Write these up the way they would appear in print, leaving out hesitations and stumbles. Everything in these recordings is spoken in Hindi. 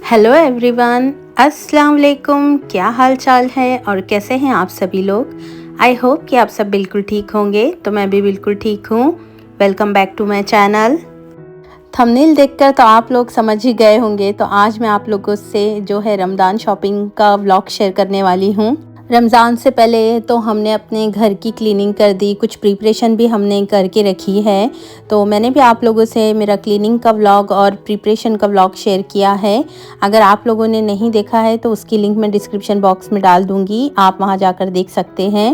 हेलो एवरीवन, अस्सलाम वालेकुम। क्या हाल चाल है और कैसे हैं आप सभी लोग। आई होप कि आप सब बिल्कुल ठीक होंगे। तो मैं भी बिल्कुल ठीक हूँ। Welcome back to my channel. Thumbnail देखकर तो आप लोग समझ ही गए होंगे। तो आज मैं आप लोगों से जो है रमज़ान शॉपिंग का व्लॉग शेयर करने वाली हूँ। रमज़ान से पहले तो हमने अपने घर की क्लीनिंग कर दी, कुछ प्रिपरेशन भी हमने करके रखी है। तो मैंने भी आप लोगों से मेरा क्लीनिंग का व्लॉग और प्रिपरेशन का व्लॉग शेयर किया है। अगर आप लोगों ने नहीं देखा है तो उसकी लिंक मैं डिस्क्रिप्शन बॉक्स में डाल दूँगी, आप वहाँ जाकर देख सकते हैं।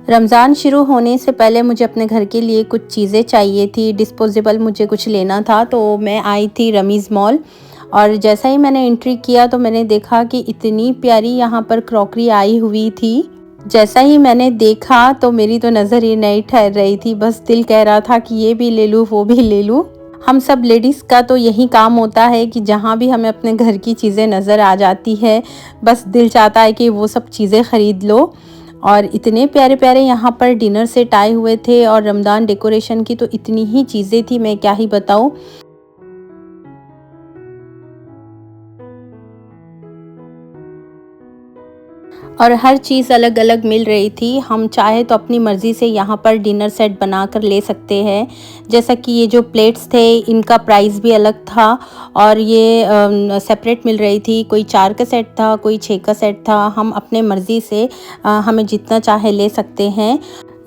रमज़ान शुरू होने से पहले मुझे अपने घर के लिए कुछ चीज़ें चाहिए थी, डिस्पोजेबल मुझे कुछ लेना था। तो मैं आई थी रमीज़ मॉल और जैसा ही मैंने एंट्री किया तो मैंने देखा कि इतनी प्यारी यहाँ पर क्रॉकरी आई हुई थी। जैसा ही मैंने देखा तो मेरी तो नज़र ही नहीं ठहर रही थी, बस दिल कह रहा था कि ये भी ले लूँ वो भी ले लूँ। हम सब लेडीज़ का तो यही काम होता है कि जहाँ भी हमें अपने घर की चीज़ें नज़र आ जाती है, बस दिल चाहता है कि वो सब चीज़ें ख़रीद लो। और इतने प्यारे प्यारे यहाँ पर डिनर सेट आए हुए थे और रमज़ान डेकोरेशन की तो इतनी ही चीज़ें थी, मैं क्या ही बताऊँ। और हर चीज़ अलग अलग मिल रही थी। हम चाहे तो अपनी मर्ज़ी से यहाँ पर डिनर सेट बना कर ले सकते हैं। जैसा कि ये जो प्लेट्स थे इनका प्राइस भी अलग था और ये सेपरेट मिल रही थी। कोई 4 का सेट था, कोई 6 का सेट था। हम अपने मर्ज़ी से हमें जितना चाहे ले सकते हैं।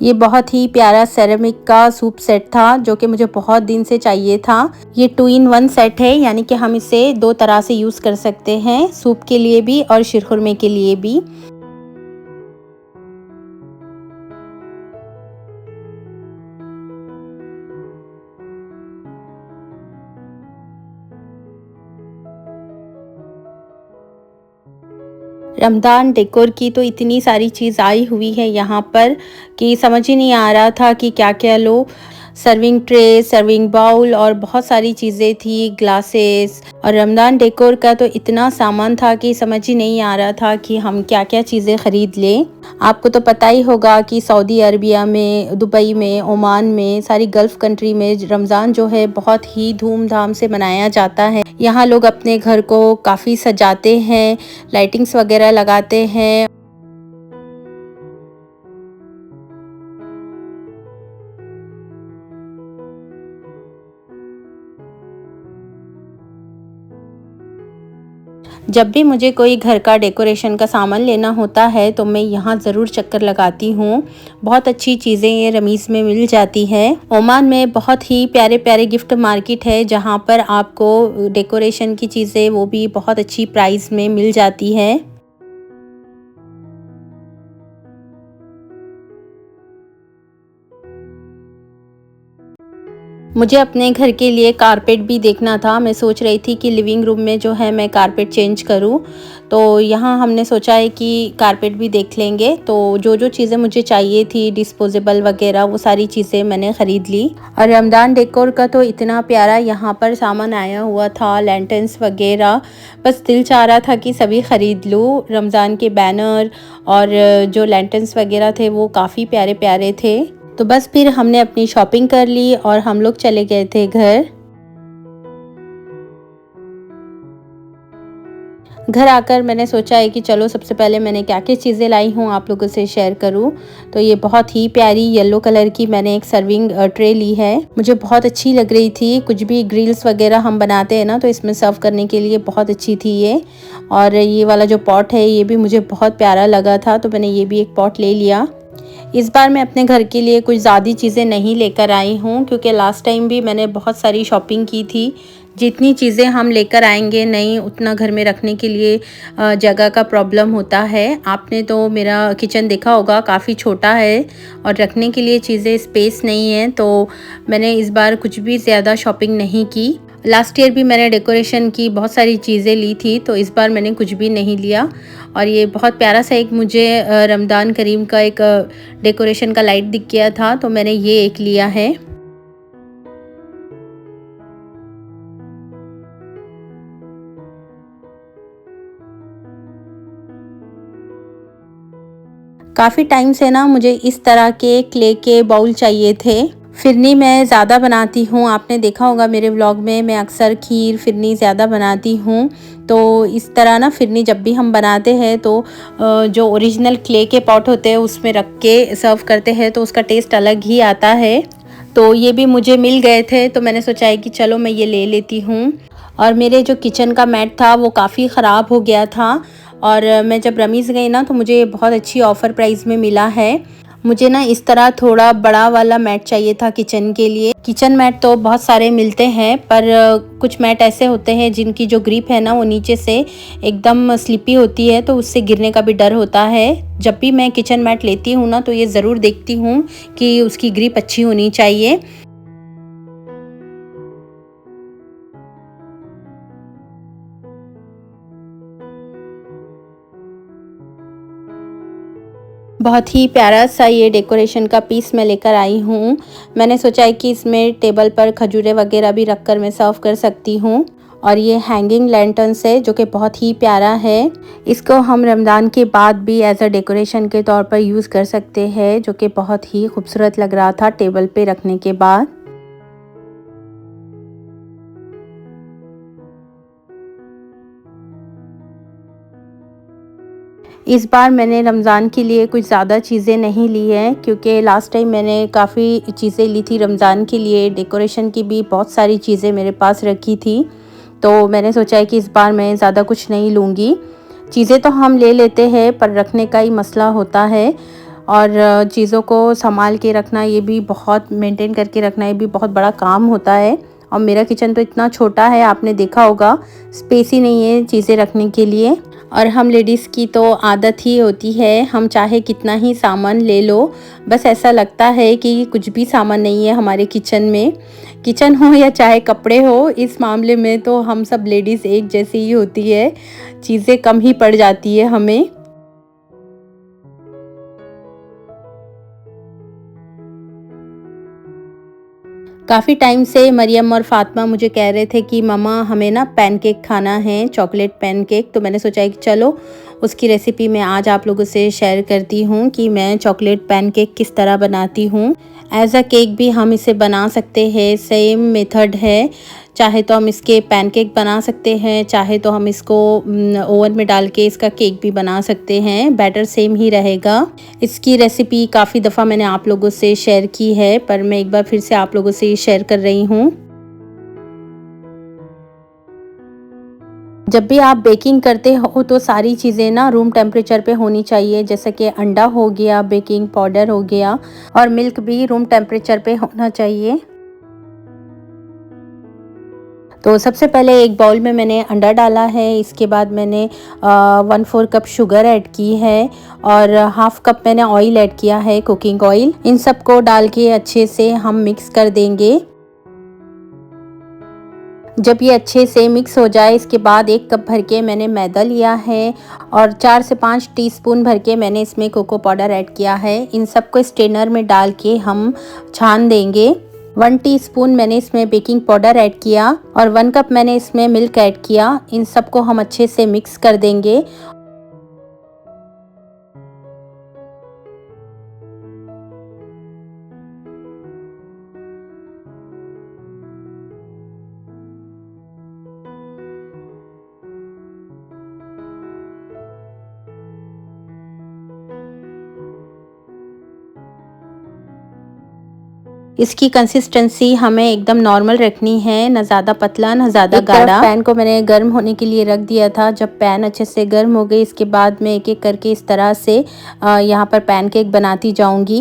ये बहुत ही प्यारा सेरेमिक का सूप सेट था जो कि मुझे बहुत दिन से चाहिए था। ये 2 इन 1 सेट है, यानी कि हम इसे 2 तरह से यूज़ कर सकते हैं, सूप के लिए भी और शीरखुरमे के लिए भी। रमज़ान डेकोर की तो इतनी सारी चीज़ आई हुई है यहाँ पर कि समझ ही नहीं आ रहा था कि क्या-क्या लो। सर्विंग ट्रे, सर्विंग बाउल और बहुत सारी चीज़ें थी, ग्लासेस। और रमज़ान डेकोर का तो इतना सामान था कि समझ ही नहीं आ रहा था कि हम क्या-क्या चीज़ें ख़रीद लें। आपको तो पता ही होगा कि सऊदी अरबिया में, दुबई में, ओमान में, सारी गल्फ़ कंट्री में रमज़ान जो है बहुत ही धूम-धाम से मनाया जाता है। यहाँ लोग अपने घर को काफ़ी सजाते हैं, लाइटिंग्स वगैरह लगाते हैं। जब भी मुझे कोई घर का डेकोरेशन का सामान लेना होता है तो मैं यहाँ ज़रूर चक्कर लगाती हूँ। बहुत अच्छी चीज़ें ये रमीज़ में मिल जाती हैं। ओमान में बहुत ही प्यारे प्यारे गिफ्ट मार्केट है जहाँ पर आपको डेकोरेशन की चीज़ें वो भी बहुत अच्छी प्राइस में मिल जाती है। मुझे अपने घर के लिए कारपेट भी देखना था। मैं सोच रही थी कि लिविंग रूम में जो है मैं कारपेट चेंज करूं। तो यहाँ हमने सोचा है कि कारपेट भी देख लेंगे। तो जो जो चीज़ें मुझे चाहिए थी डिस्पोजेबल वगैरह वो सारी चीज़ें मैंने ख़रीद ली। और रमज़ान डेकोर का तो इतना प्यारा यहाँ पर सामान आया हुआ था, लैंटर्न्स वगैरह। बस दिल चाह रहा था कि सभी ख़रीद लूँ। रमज़ान के बैनर और जो लैंटर्न्स वगैरह थे वो काफ़ी प्यारे प्यारे थे। तो बस फिर हमने अपनी शॉपिंग कर ली और हम लोग चले गए थे घर। घर आकर मैंने सोचा है कि चलो सबसे पहले मैंने क्या-क्या चीज़ें लाई हूँ आप लोगों से शेयर करूँ। तो ये बहुत ही प्यारी येलो कलर की मैंने एक सर्विंग ट्रे ली है। मुझे बहुत अच्छी लग रही थी। कुछ भी ग्रिल्स वगैरह हम बनाते हैं ना तो इसमें सर्व करने के लिए बहुत अच्छी थी ये। और ये वाला जो पॉट है ये भी मुझे बहुत प्यारा लगा था, तो मैंने ये भी एक पॉट ले लिया। इस बार मैं अपने घर के लिए कुछ ज़्यादा चीज़ें नहीं लेकर आई हूँ क्योंकि लास्ट टाइम भी मैंने बहुत सारी शॉपिंग की थी। जितनी चीज़ें हम लेकर आएंगे नहीं उतना घर में रखने के लिए जगह का प्रॉब्लम होता है। आपने तो मेरा किचन देखा होगा, काफ़ी छोटा है और रखने के लिए चीज़ें स्पेस नहीं है। तो मैंने इस बार कुछ भी ज़्यादा शॉपिंग नहीं की। लास्ट ईयर भी मैंने डेकोरेशन की बहुत सारी चीज़ें ली थी, तो इस बार मैंने कुछ भी नहीं लिया। और ये बहुत प्यारा सा एक मुझे रमज़ान करीम का एक डेकोरेशन का लाइट दिख गया था, तो मैंने ये एक लिया है। काफ़ी टाइम से ना मुझे इस तरह के क्ले के बाउल चाहिए थे। फिरनी मैं ज़्यादा बनाती हूँ, आपने देखा होगा मेरे व्लॉग में मैं अक्सर खीर फिरनी ज़्यादा बनाती हूँ। तो इस तरह ना फिरनी जब भी हम बनाते हैं तो जो ओरिजिनल क्ले के पॉट होते हैं उसमें रख के सर्व करते हैं तो उसका टेस्ट अलग ही आता है। तो ये भी मुझे मिल गए थे तो मैंने सोचा है कि चलो मैं ये ले लेती हूँ। और मेरे जो किचन का मैट था वो काफ़ी ख़राब हो गया था और मैं जब रमीज़ गई ना तो मुझे बहुत अच्छी ऑफ़र प्राइस में मिला है। मुझे ना इस तरह थोड़ा बड़ा वाला मैट चाहिए था किचन के लिए। किचन मैट तो बहुत सारे मिलते हैं पर कुछ मैट ऐसे होते हैं जिनकी जो ग्रिप है ना वो नीचे से एकदम स्लिपी होती है तो उससे गिरने का भी डर होता है। जब भी मैं किचन मैट लेती हूँ ना तो ये ज़रूर देखती हूँ कि उसकी ग्रिप अच्छी होनी चाहिए। बहुत ही प्यारा सा ये डेकोरेशन का पीस मैं लेकर आई हूँ। मैंने सोचा है कि इसमें टेबल पर खजूरें वगैरह भी रख कर मैं सर्व कर सकती हूँ। और ये हैंगिंग लैंटर्न्स है जो कि बहुत ही प्यारा है। इसको हम रमज़ान के बाद भी एज अ डेकोरेशन के तौर पर यूज़ कर सकते हैं, जो कि बहुत ही खूबसूरत लग रहा था टेबल पे रखने के बाद। इस बार मैंने रमज़ान के लिए कुछ ज़्यादा चीज़ें नहीं ली हैं क्योंकि लास्ट टाइम मैंने काफ़ी चीज़ें ली थी रमज़ान के लिए। डेकोरेशन की भी बहुत सारी चीज़ें मेरे पास रखी थी तो मैंने सोचा है कि इस बार मैं ज़्यादा कुछ नहीं लूँगी। चीज़ें तो हम ले लेते हैं पर रखने का ही मसला होता है और चीज़ों को संभाल के रखना ये भी बहुत मेंटेन करके रखना ये भी बहुत बड़ा काम होता है। और मेरा किचन तो इतना छोटा है, आपने देखा होगा स्पेस ही नहीं है चीज़ें रखने के लिए। और हम लेडीज़ की तो आदत ही होती है, हम चाहे कितना ही सामान ले लो बस ऐसा लगता है कि कुछ भी सामान नहीं है हमारे किचन में। किचन हो या चाहे कपड़े हो, इस मामले में तो हम सब लेडीज़ एक जैसी ही होती है, चीज़ें कम ही पड़ जाती है हमें। काफ़ी टाइम से मरियम और फातिमा मुझे कह रहे थे कि मम्मा हमें ना पैनकेक खाना है, चॉकलेट पैनकेक। तो मैंने सोचा कि चलो उसकी रेसिपी मैं आज आप लोगों से शेयर करती हूँ कि मैं चॉकलेट पैनकेक किस तरह बनाती हूँ। एज़ अ केक भी हम इसे बना सकते हैं, सेम मेथड है। चाहे तो हम इसके पैनकेक बना सकते हैं, चाहे तो हम इसको ओवन में डाल के इसका केक भी बना सकते हैं, बैटर सेम ही रहेगा। इसकी रेसिपी काफ़ी दफ़ा मैंने आप लोगों से शेयर की है पर मैं एक बार फिर से आप लोगों से शेयर कर रही हूँ। जब भी आप बेकिंग करते हो तो सारी चीज़ें ना रूम टेम्परेचर पे होनी चाहिए, जैसे कि अंडा हो गया, बेकिंग पाउडर हो गया और मिल्क भी रूम टेम्परेचर पे होना चाहिए। तो सबसे पहले एक बाउल में मैंने अंडा डाला है, इसके बाद मैंने 1/4 कप शुगर ऐड की है और हाफ कप मैंने ऑयल ऐड किया है, कुकिंग ऑयल। इन सबको डाल के अच्छे से हम मिक्स कर देंगे। जब ये अच्छे से मिक्स हो जाए इसके बाद 1 कप भर के मैंने मैदा लिया है और 4 से 5 टीस्पून भर के मैंने इसमें कोको पाउडर ऐड किया है। इन सबको स्ट्रेनर में डाल के हम छान देंगे। 1 टीस्पून मैंने इसमें बेकिंग पाउडर ऐड किया और 1 कप मैंने इसमें मिल्क ऐड किया। इन सबको हम अच्छे से मिक्स कर देंगे। इसकी कंसिस्टेंसी हमें एकदम नॉर्मल रखनी है, ना ज़्यादा पतला ना ज़्यादा गाढ़ा। पैन को मैंने गर्म होने के लिए रख दिया था। जब पैन अच्छे से गर्म हो गई इसके बाद मैं एक एक करके इस तरह से यहाँ पर पैनकेक बनाती जाऊंगी।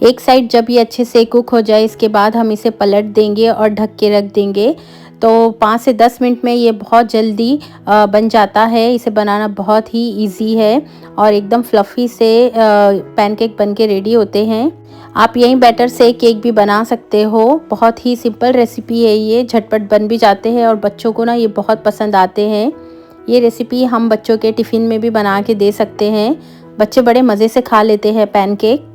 एक साइड जब ये अच्छे से कुक हो जाए इसके बाद हम इसे पलट देंगे और ढक के रख देंगे। तो 5 से 10 मिनट में ये बहुत जल्दी बन जाता है। इसे बनाना बहुत ही इजी है और एकदम फ्लफ़ी से पैनकेक बन के रेडी होते हैं। आप यही बैटर से केक भी बना सकते हो। बहुत ही सिंपल रेसिपी है ये, झटपट बन भी जाते हैं और बच्चों को ना ये बहुत पसंद आते हैं। ये रेसिपी हम बच्चों के टिफ़िन में भी बना के दे सकते हैं। बच्चे बड़े मज़े से खा लेते हैं पैनकेक।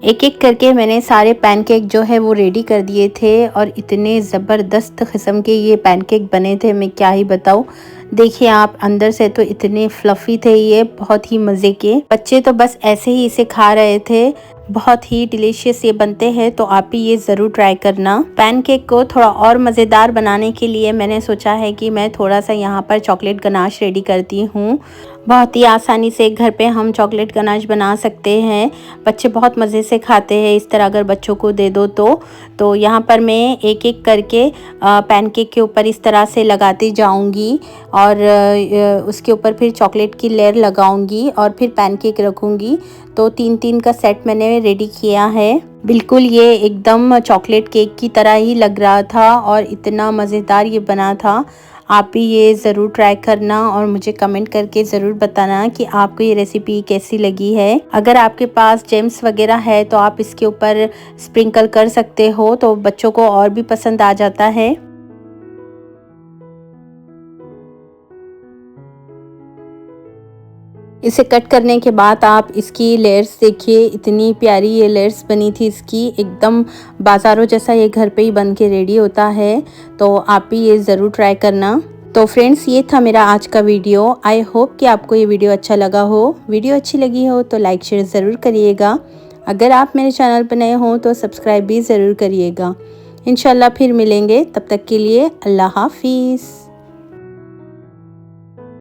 एक एक करके मैंने सारे पैनकेक जो है वो रेडी कर दिए थे और इतने ज़बरदस्त किस्म के ये पैनकेक बने थे, मैं क्या ही बताऊँ। देखिए आप, अंदर से तो इतने फ्लफ़ी थे ये, बहुत ही मज़े के। बच्चे तो बस ऐसे ही इसे खा रहे थे। बहुत ही डिलीशियस ये बनते हैं, तो आप भी ये ज़रूर ट्राई करना। पैनकेक को थोड़ा और मज़ेदार बनाने के लिए मैंने सोचा है कि मैं थोड़ा सा यहाँ पर चॉकलेट गनाश रेडी करती हूँ। बहुत ही आसानी से घर पे हम चॉकलेट गनाश बना सकते हैं। बच्चे बहुत मज़े से खाते हैं इस तरह, अगर बच्चों को दे दो तो यहाँ पर मैं एक एक करके पैनकेक के ऊपर इस तरह से लगाती जाऊँगी और उसके ऊपर फिर चॉकलेट की लेयर लगाऊंगी और फिर पैनकेक रखूँगी। तो 3-3 का सेट मैंने रेडी किया है। बिल्कुल ये एकदम चॉकलेट केक की तरह ही लग रहा था और इतना मज़ेदार ये बना था। आप भी ये ज़रूर ट्राई करना और मुझे कमेंट करके ज़रूर बताना कि आपको ये रेसिपी कैसी लगी है। अगर आपके पास जेम्स वगैरह है तो आप इसके ऊपर स्प्रिंकल कर सकते हो, तो बच्चों को और भी पसंद आ जाता है। इसे कट करने के बाद आप इसकी लेयर्स देखिए, इतनी प्यारी ये लेयर्स बनी थी इसकी, एकदम बाज़ारों जैसा ये घर पे ही बन के रेडी होता है। तो आप भी ये ज़रूर ट्राई करना। तो फ्रेंड्स, ये था मेरा आज का वीडियो। आई होप कि आपको ये वीडियो अच्छा लगा हो। वीडियो अच्छी लगी हो तो लाइक शेयर ज़रूर करिएगा। अगर आप मेरे चैनल पर नए हो तो सब्सक्राइब भी ज़रूर करिएगा। इंशाल्लाह फिर मिलेंगे, तब तक के लिए अल्लाह हाफिज़।